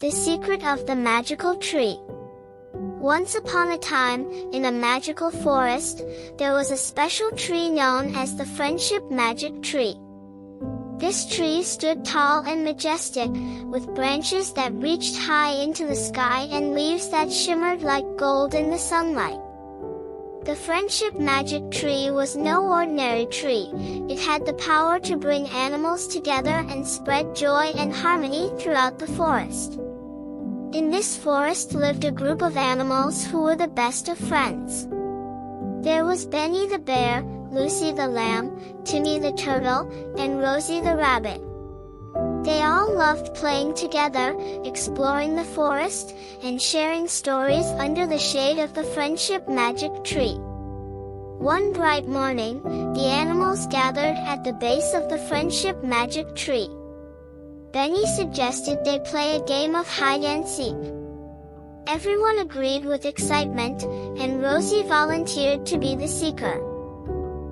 The Secret of the Magical Tree. Once upon a time, in a magical forest, there was a special tree known as the Friendship Magic Tree. This tree stood tall and majestic, with branches that reached high into the sky and leaves that shimmered like gold in the sunlight. The Friendship Magic Tree was no ordinary tree. It had the power to bring animals together and spread joy and harmony throughout the forest. In this forest lived a group of animals who were the best of friends. There was Benny the bear, Lucy the lamb, Timmy the turtle, and Rosie the rabbit. They all loved playing together, exploring the forest, and sharing stories under the shade of the Friendship Magic Tree. One bright morning, the animals gathered at the base of the Friendship Magic Tree. Benny suggested they play a game of hide and seek. Everyone agreed with excitement, and Rosie volunteered to be the seeker.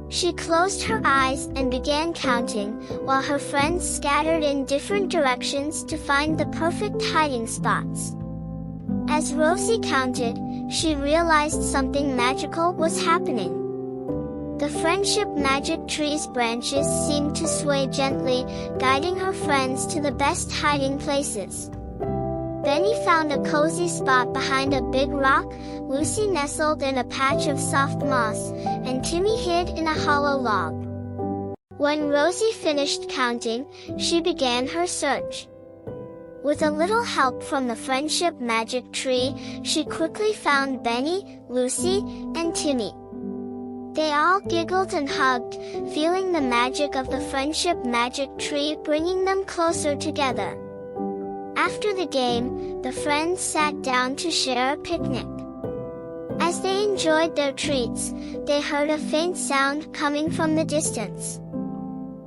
She closed her eyes and began counting, while her friends scattered in different directions to find the perfect hiding spots. As Rosie counted, she realized something magical was happening. The Friendship Magic Tree's branches seemed to sway gently, guiding her friends to the best hiding places. Benny found a cozy spot behind a big rock, Lucy nestled in a patch of soft moss, and Timmy hid in a hollow log. When Rosie finished counting, she began her search. With a little help from the Friendship Magic Tree, she quickly found Benny, Lucy, and Timmy. They all giggled and hugged, feeling the magic of the Friendship Magic Tree bringing them closer together. After the game, the friends sat down to share a picnic. As they enjoyed their treats, they heard a faint sound coming from the distance.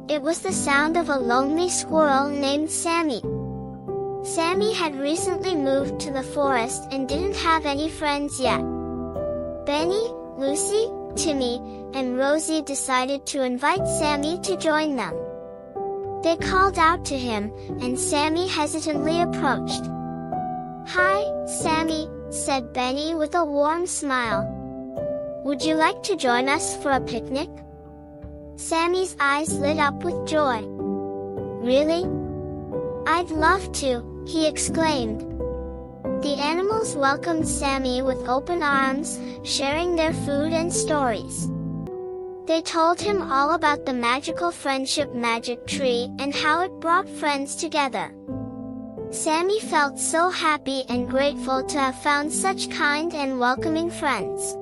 It was the sound of a lonely squirrel named Sammy. Sammy had recently moved to the forest and didn't have any friends yet. Benny, Lucy, Timmy, and Rosie decided to invite Sammy to join them. They called out to him, and Sammy hesitantly approached. "Hi, Sammy," said Benny with a warm smile. "Would you like to join us for a picnic?" Sammy's eyes lit up with joy. "Really? I'd love to," he exclaimed. The animals welcomed Sammy with open arms, sharing their food and stories. They told him all about the magical Friendship Magic Tree and how it brought friends together. Sammy felt so happy and grateful to have found such kind and welcoming friends.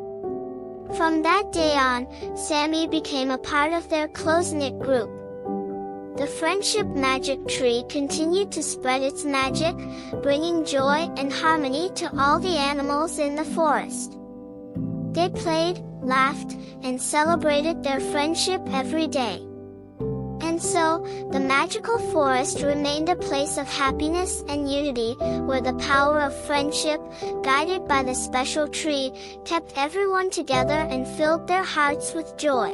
From that day on, Sammy became a part of their close-knit group. The Friendship Magic Tree continued to spread its magic, bringing joy and harmony to all the animals in the forest. They played, laughed, and celebrated their friendship every day. And so, the magical forest remained a place of happiness and unity, where the power of friendship, guided by the special tree, kept everyone together and filled their hearts with joy.